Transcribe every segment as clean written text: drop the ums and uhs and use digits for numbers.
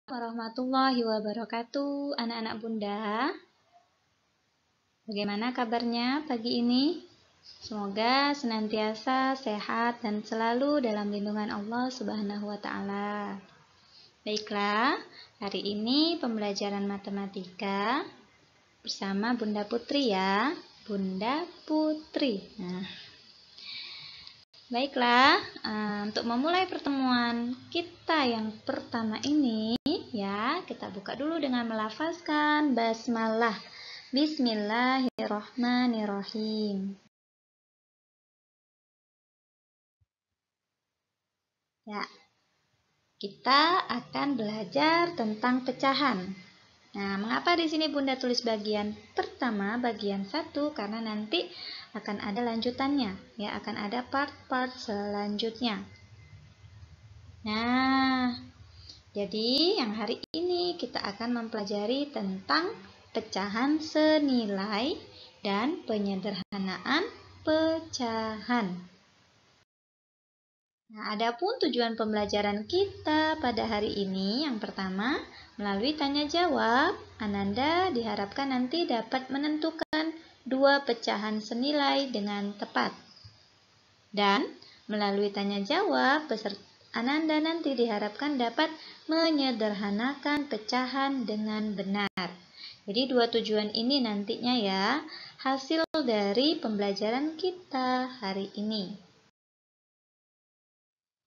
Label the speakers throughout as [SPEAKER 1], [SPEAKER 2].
[SPEAKER 1] Warahmatullahi wabarakatuh, anak-anak Bunda. Bagaimana kabarnya pagi ini? Semoga senantiasa sehat dan selalu dalam lindungan Allah Subhanahu wa Ta'ala. Baiklah, hari ini pembelajaran matematika bersama Bunda Putri ya. Bunda Putri. Baiklah, untuk memulai pertemuan kita yang pertama ini ya, kita buka dulu dengan melafazkan basmalah. Bismillahirrohmanirrohim. Ya, kita akan belajar tentang pecahan. Nah, mengapa di sini Bunda tulis bagian pertama, bagian 1? Karena nanti akan ada lanjutannya, ya, akan ada part-part selanjutnya. Nah, jadi yang hari ini kita akan mempelajari tentang pecahan senilai dan penyederhanaan pecahan. Nah, adapun tujuan pembelajaran kita pada hari ini, yang pertama, melalui tanya jawab, Ananda diharapkan nanti dapat menentukan dua pecahan senilai dengan tepat. Dan melalui tanya jawab, Ananda nanti diharapkan dapat menyederhanakan pecahan dengan benar. Jadi dua tujuan ini nantinya ya, hasil dari pembelajaran kita hari ini.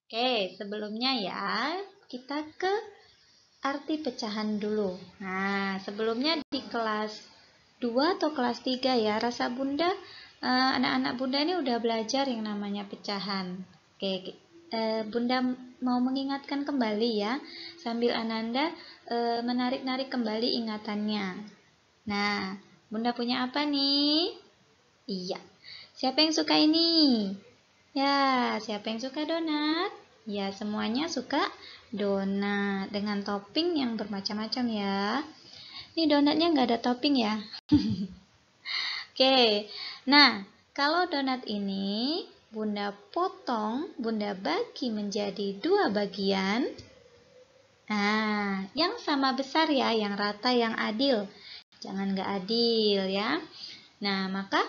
[SPEAKER 1] Oke, sebelumnya ya, kita ke arti pecahan dulu. Nah, sebelumnya di kelas 2 atau kelas 3 ya, rasa Bunda, anak-anak Bunda ini udah belajar yang namanya pecahan. Oke, Bunda mau mengingatkan kembali ya, sambil Ananda menarik-narik kembali ingatannya. Nah, Bunda punya apa nih? Iya, siapa yang suka ini? Ya, siapa yang suka donat? Ya, semuanya suka donat dengan topping yang bermacam-macam ya. Ini donatnya nggak ada topping ya. Oke, nah kalau donat ini Bunda potong, Bunda bagi menjadi dua bagian. Nah, yang sama besar ya, yang rata, yang adil. Jangan nggak adil ya. Nah, maka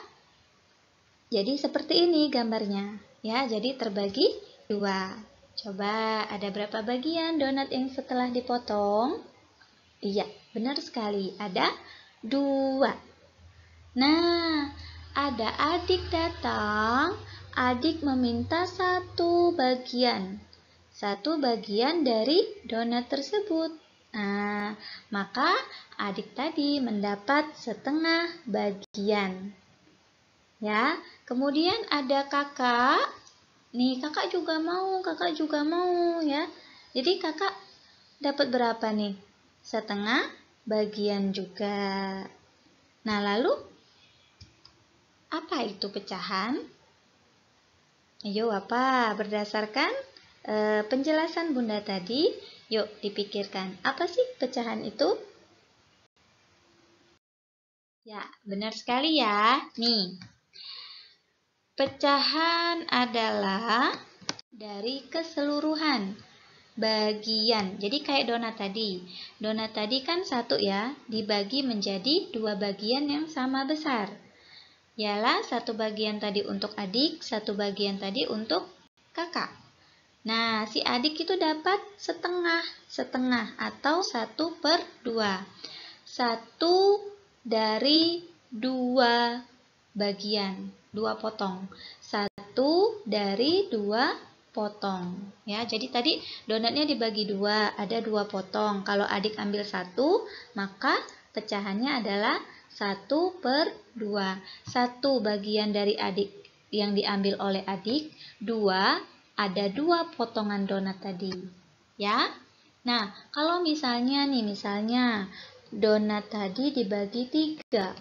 [SPEAKER 1] jadi seperti ini gambarnya. Ya, jadi terbagi dua. Coba ada berapa bagian donat yang setelah dipotong? Iya, benar sekali. Ada dua. Nah, ada adik datang. Adik meminta satu bagian. Satu bagian dari donat tersebut. Nah, maka adik tadi mendapat setengah bagian. Ya, kemudian ada kakak. Nih, kakak juga mau ya. Jadi kakak dapat berapa nih? Setengah bagian juga. Nah, lalu apa itu pecahan? Ayo, apa? Berdasarkan penjelasan Bunda tadi, yuk dipikirkan. Apa sih pecahan itu? Ya, benar sekali ya. Nih, pecahan adalah dari keseluruhan bagian. Jadi kayak donat tadi. Donat tadi kan satu ya, dibagi menjadi dua bagian yang sama besar. Ialah satu bagian tadi untuk adik, satu bagian tadi untuk kakak. Nah, si adik itu dapat setengah atau 1/2. Satu dari dua bagian, dua potong. Satu dari dua potong. Ya, jadi tadi donatnya dibagi dua, ada dua potong. Kalau adik ambil satu, maka pecahannya adalah 1/2. Satu bagian dari adik yang diambil oleh adik, dua, ada dua potongan donat tadi. Ya, nah kalau misalnya donat tadi dibagi tiga.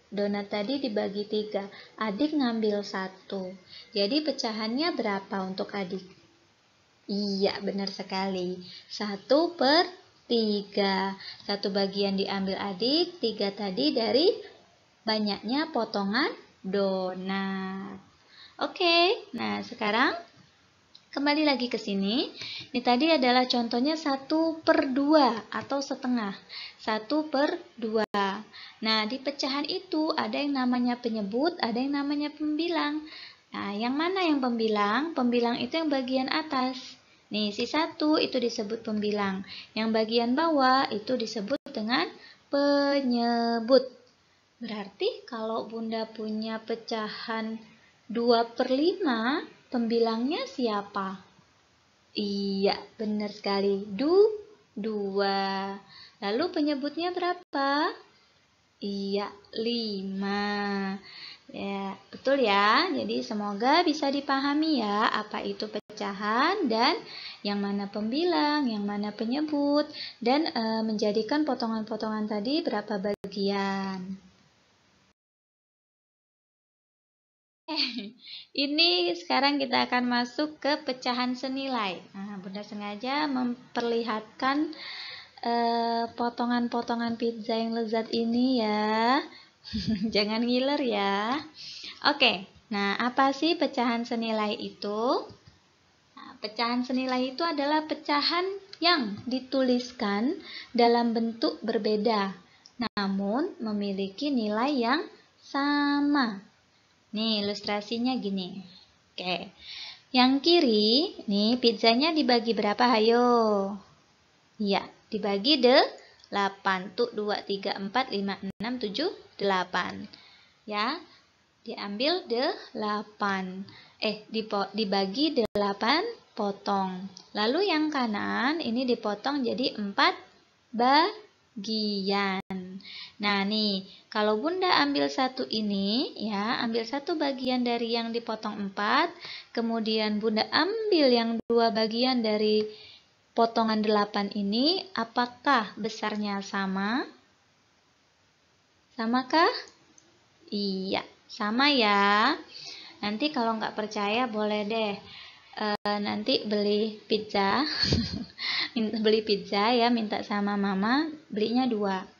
[SPEAKER 1] Donat tadi dibagi tiga. Adik ngambil satu. Jadi pecahannya berapa untuk adik? Iya, benar sekali. 1/3. Satu bagian diambil adik, tiga tadi dari banyaknya potongan donat. Oke, nah sekarang Kembali lagi ke sini. Ini tadi adalah contohnya 1/2 atau setengah. 1/2. Nah, di pecahan itu ada yang namanya penyebut, ada yang namanya pembilang. Nah, yang mana yang pembilang? Pembilang itu yang bagian atas. Nih, si 1 itu disebut pembilang. Yang bagian bawah itu disebut dengan penyebut. Berarti kalau Bunda punya pecahan 2/5, pembilangnya siapa? Iya, benar sekali. 2. Lalu penyebutnya berapa? Iya, 5. Ya, betul ya. Jadi semoga bisa dipahami ya apa itu pecahan dan yang mana pembilang, yang mana penyebut, dan menjadikan potongan-potongan tadi berapa bagian. Ini sekarang kita akan masuk ke pecahan senilai. Nah, Bunda sengaja memperlihatkan potongan-potongan pizza yang lezat ini ya. Jangan ngiler ya. Oke, nah apa sih pecahan senilai itu? Nah, pecahan senilai itu adalah pecahan yang dituliskan dalam bentuk berbeda, namun memiliki nilai yang sama. Nih, ilustrasinya gini. Oke. Yang kiri, nih pizzanya dibagi berapa? Hayo. Iya, dibagi 8. Tuh 2, 3, 4, 5, 6, 7, 8. Ya, diambil 8. Dibagi 8 potong. Lalu yang kanan ini dipotong jadi 4 bagian. Nah nih, kalau Bunda ambil satu ini, ya, ambil satu bagian dari yang dipotong 4, kemudian Bunda ambil yang 2 bagian dari potongan 8 ini, apakah besarnya sama? Samakah? Iya, sama ya. Nanti kalau nggak percaya boleh deh nanti beli pizza, beli pizza ya, minta sama mama, belinya 2.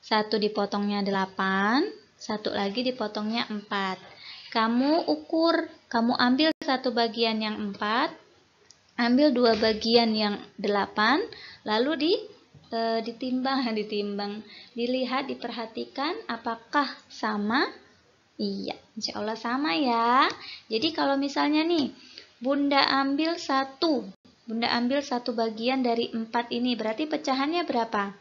[SPEAKER 1] Satu dipotongnya 8, satu lagi dipotongnya 4. Kamu ukur, kamu ambil satu bagian yang 4, ambil 2 bagian yang 8, lalu ditimbang, dilihat, diperhatikan apakah sama? Iya, insya Allah sama ya. Jadi kalau misalnya nih, Bunda ambil satu bagian dari 4 ini, berarti pecahannya berapa?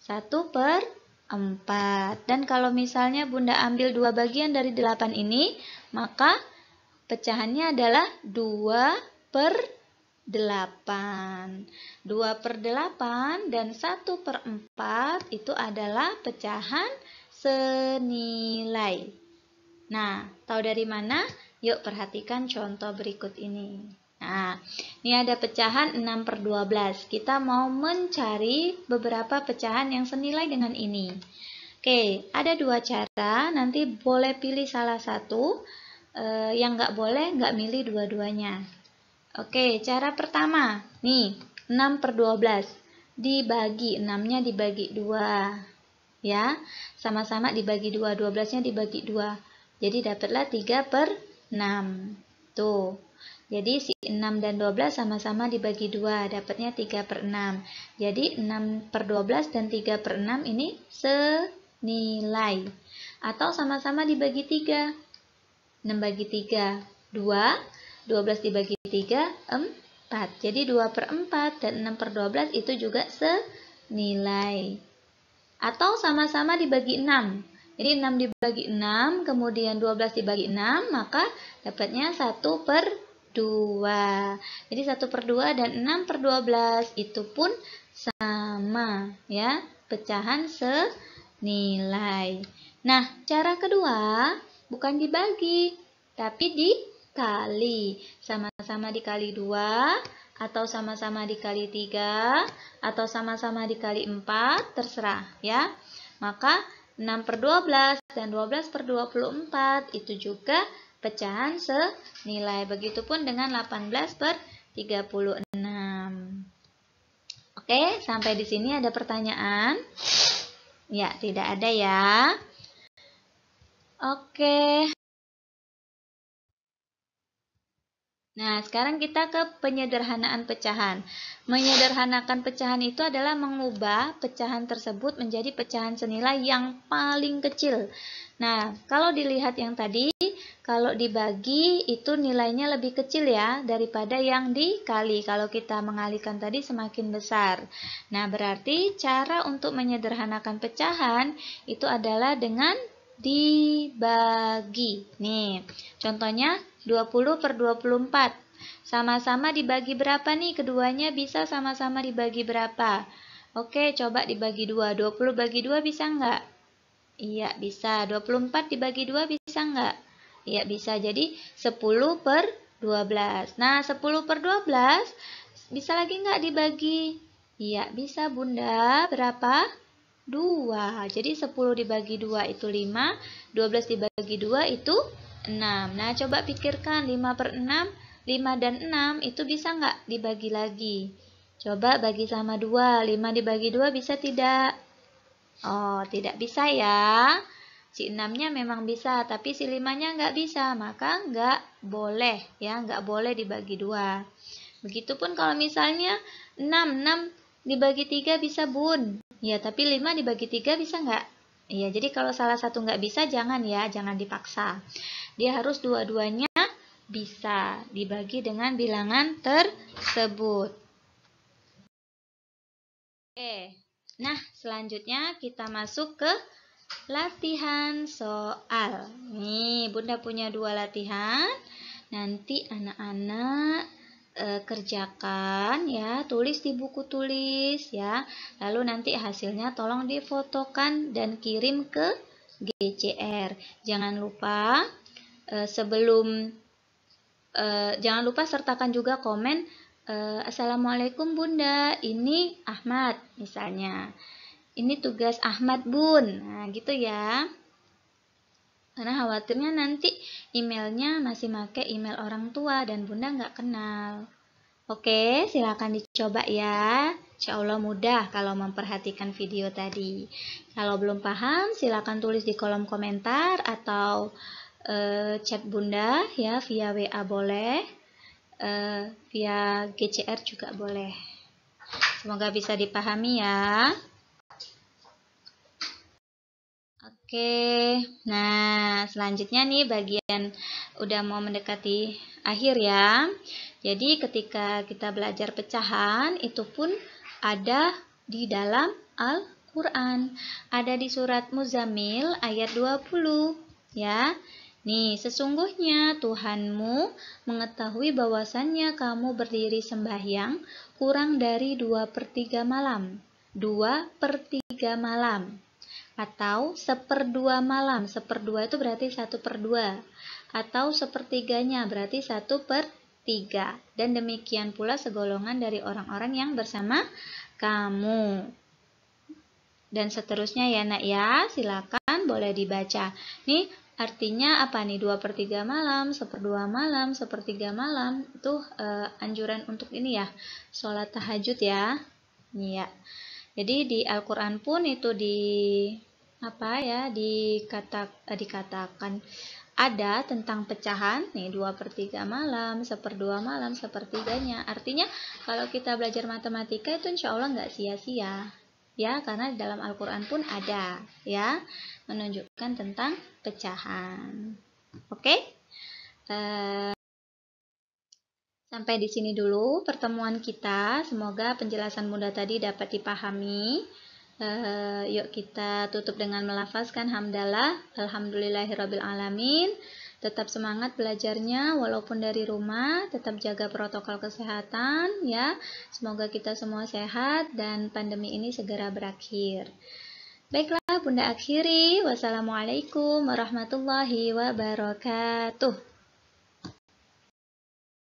[SPEAKER 1] 1/4. Dan kalau misalnya Bunda ambil 2 bagian dari 8 ini, maka pecahannya adalah 2/8. 2/8 dan 1/4 itu adalah pecahan senilai. Nah, tahu dari mana? Yuk perhatikan contoh berikut ini. Nah, ini ada pecahan 6/12. Kita mau mencari beberapa pecahan yang senilai dengan ini. Oke, ada 2 cara. Nanti boleh pilih salah satu. Yang nggak boleh, nggak milih dua-duanya. Oke, cara pertama. Nih, 6/12. Dibagi, 6-nya dibagi 2. Ya, sama-sama dibagi 2. 12-nya dibagi 2. Jadi dapatlah 3/6. Tuh. Jadi si 6 dan 12 sama-sama dibagi 2, dapatnya 3/6. Jadi 6/12 dan 3/6 ini senilai. Atau sama-sama dibagi 3. 6 bagi 3, 2. 12 dibagi 3, 4. Jadi 2/4 dan 6/12 itu juga senilai. Atau sama-sama dibagi 6. Jadi 6 dibagi 6, kemudian 12 dibagi 6, maka dapatnya 1/2. Jadi 1/2 dan 6/12 itu pun sama ya, pecahan senilai. Nah, cara kedua bukan dibagi, tapi dikali. Sama-sama dikali 2, atau sama-sama dikali 3, atau sama-sama dikali 4, terserah ya. Maka 6/12 dan 12/24 itu juga pecahan senilai. Begitupun dengan 18/36. Oke, sampai di sini ada pertanyaan? Ya, tidak ada ya. Oke. Nah, sekarang kita ke penyederhanaan pecahan. Menyederhanakan pecahan itu adalah mengubah pecahan tersebut menjadi pecahan senilai yang paling kecil. Nah, kalau dilihat yang tadi, kalau dibagi itu nilainya lebih kecil ya daripada yang dikali. Kalau kita mengalikan tadi semakin besar. Nah, berarti cara untuk menyederhanakan pecahan itu adalah dengan dibagi. Nih, contohnya 20 per 24. Sama-sama dibagi berapa nih? Keduanya bisa sama-sama dibagi berapa? Oke, coba dibagi 2. 20 bagi 2 bisa nggak? Iya, bisa. 24 dibagi 2 bisa nggak? Iya, bisa. Jadi 10 per 12. Nah, 10 per 12 bisa lagi nggak dibagi? Iya, bisa Bunda. Berapa? 2. Jadi 10 dibagi 2 itu 5, 12 dibagi 2 itu 6. Nah, coba pikirkan 5 per 6, 5 dan 6 itu bisa nggak dibagi lagi? Coba bagi sama 2, 5 dibagi 2 bisa tidak? Oh, tidak bisa ya. Si 6-nya memang bisa, tapi si 5-nya nggak bisa, maka nggak boleh ya, nggak boleh dibagi 2. Begitupun kalau misalnya 6 dibagi 3 bisa Bun. Ya, tapi 5 dibagi 3 bisa nggak? Iya, jadi kalau salah satu nggak bisa, jangan ya, jangan dipaksa. Dia harus dua-duanya bisa dibagi dengan bilangan tersebut. Oke, nah selanjutnya kita masuk ke latihan soal. Nih, Bunda punya 2 latihan. Nanti anak-anak kerjakan ya, tulis di buku tulis ya. Lalu nanti hasilnya tolong difotokan dan kirim ke GCR. Jangan lupa jangan lupa sertakan juga komen Assalamualaikum Bunda, ini Ahmad misalnya. Ini tugas Ahmad Bun. Nah, gitu ya. Karena khawatirnya nanti emailnya masih pakai email orang tua dan Bunda nggak kenal. Oke, silakan dicoba ya. Insya Allah mudah kalau memperhatikan video tadi. Kalau belum paham, silakan tulis di kolom komentar atau chat Bunda ya, via WA boleh, via GCR juga boleh. Semoga bisa dipahami ya. Oke, nah selanjutnya nih bagian udah mau mendekati akhir ya. Jadi ketika kita belajar pecahan itu pun ada di dalam Al-Quran. Ada di surat Muzammil ayat 20 ya. Nih, sesungguhnya Tuhanmu mengetahui bahwasannya kamu berdiri sembahyang kurang dari 2/3 malam. 2/3 malam. Atau 1/2 malam. 1/2 itu berarti 1/2. Atau 1/3-nya berarti 1/3. Dan demikian pula segolongan dari orang-orang yang bersama kamu. Dan seterusnya ya nak ya. Silakan boleh dibaca. Nih artinya apa nih? 2/3 malam, 1/2 malam, 1/3 malam. Itu anjuran untuk ini ya. Sholat tahajud ya. Iya. Jadi di Al-Quran pun itu dikatakan ada tentang pecahan nih 2/3 malam, 1/2 malam, 1/3-nya. Artinya kalau kita belajar matematika itu insya Allah nggak sia-sia ya, karena di dalam Al-Quran pun ada ya menunjukkan tentang pecahan. Oke. Sampai di sini dulu pertemuan kita. Semoga penjelasan Bunda tadi dapat dipahami. Yuk kita tutup dengan melafazkan hamdalah. Alhamdulillahirabbil alamin. Tetap semangat belajarnya walaupun dari rumah. Tetap jaga protokol kesehatan ya. Semoga kita semua sehat dan pandemi ini segera berakhir. Baiklah, Bunda akhiri. Wassalamualaikum warahmatullahi wabarakatuh.